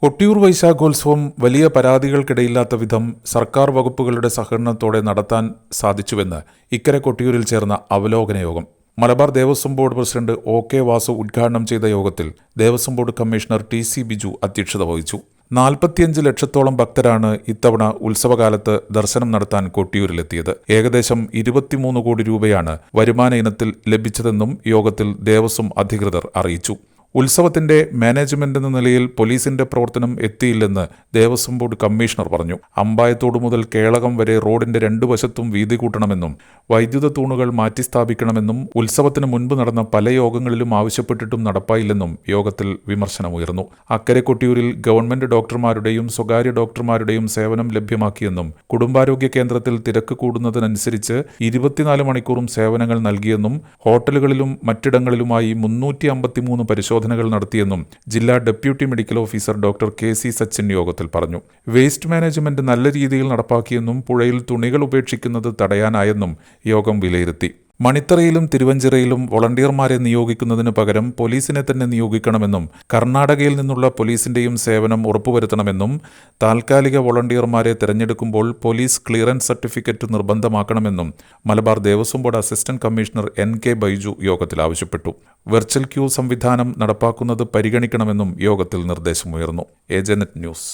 കൊട്ടിയൂർ വൈശാഖോത്സവം വലിയ പരാതികൾക്കിടയില്ലാത്ത വിധം സർക്കാർ വകുപ്പുകളുടെ സഹകരണത്തോടെ നടത്താൻ സാധിച്ചുവെന്ന് ഇക്കരെ കൊട്ടിയൂരിൽ ചേർന്ന അവലോകന യോഗം. Malabar Devaswom board president OK Vasu ഉദ്ഘാടനം ചെയ്ത യോഗത്തിൽ Devaswom board commissioner TC Biju അധ്യക്ഷത വഹിച്ചു. 45 ലക്ഷത്തോളം ഭക്തരാണ് ഇത്തവണ ഉത്സവകാലത്ത് ദർശനം നടത്താൻ കൊട്ടിയൂരിലെത്തിയത്. ഏകദേശം 23 കോടി രൂപയാണ് വരുമാന ഇനത്തിൽ ലഭിച്ചതെന്നും യോഗത്തിൽ ദേവസ്വം അധികൃതർ അറിയിച്ചു. ഉത്സവത്തിന്റെ മാനേജ്മെന്റ് എന്ന നിലയിൽ പോലീസിന്റെ പ്രവർത്തനം എത്തിയില്ലെന്ന് ദേവസ്വം ബോർഡ് കമ്മീഷണർ പറഞ്ഞു. അമ്പായത്തോട് മുതൽ കേളകം വരെ റോഡിന്റെ 2 വശത്തും വീതി കൂട്ടണമെന്നും വൈദ്യുത തൂണുകൾ മാറ്റിസ്ഥാപിക്കണമെന്നും ഉത്സവത്തിന് മുൻപ് നടന്ന പല യോഗങ്ങളിലും ആവശ്യപ്പെട്ടിട്ടും നടപ്പായില്ലെന്നും യോഗത്തിൽ വിമർശനമുയർന്നു. അക്കരെ കൊട്ടിയൂരിൽ ഗവൺമെന്റ് ഡോക്ടർമാരുടെയും സ്വകാര്യ ഡോക്ടർമാരുടെയും സേവനം ലഭ്യമാക്കിയെന്നും കുടുംബാരോഗ്യ കേന്ദ്രത്തിൽ തിരക്ക് കൂടുന്നതിനനുസരിച്ച് 24 മണിക്കൂറും സേവനങ്ങൾ നൽകിയെന്നും ഹോട്ടലുകളിലും മറ്റിടങ്ങളിലുമായി 353 പരിശോധനകൾ നടത്തിയെന്നും ജില്ലാ deputy medical officer doctor KC Sachin യോഗത്തിൽ പറഞ്ഞു. വേസ്റ്റ് മാനേജ്മെന്റ് നല്ല രീതിയിൽ നടപ്പാക്കിയെന്നും പുഴയിൽ തുണികൾ ഉപേക്ഷിക്കുന്നത് തടയാനായെന്നും യോഗം വിലയിരുത്തി. മണിത്തറയിലും തിരുവഞ്ചിറയിലും വോളണ്ടിയർമാരെ നിയോഗിക്കുന്നതിനു പകരം പോലീസിനെ തന്നെ നിയോഗിക്കണമെന്നും കർണാടകയിൽ നിന്നുള്ള പോലീസിന്റെയും സേവനം ഉറപ്പുവരുത്തണമെന്നും താൽക്കാലിക വോളണ്ടിയർമാരെ തിരഞ്ഞെടുക്കുമ്പോൾ പോലീസ് ക്ലിയറൻസ് സർട്ടിഫിക്കറ്റ് നിർബന്ധമാക്കണമെന്നും Malabar Devaswom board assistant commissioner NK Baiju യോഗത്തിൽ ആവശ്യപ്പെട്ടു. വെർച്വൽ ക്യൂ സംവിധാനം നടപ്പാക്കുന്നത് പരിഗണിക്കണമെന്നും യോഗത്തിൽ നിർദ്ദേശമുയർന്നു. ഏജനെറ്റ് ന്യൂസ്.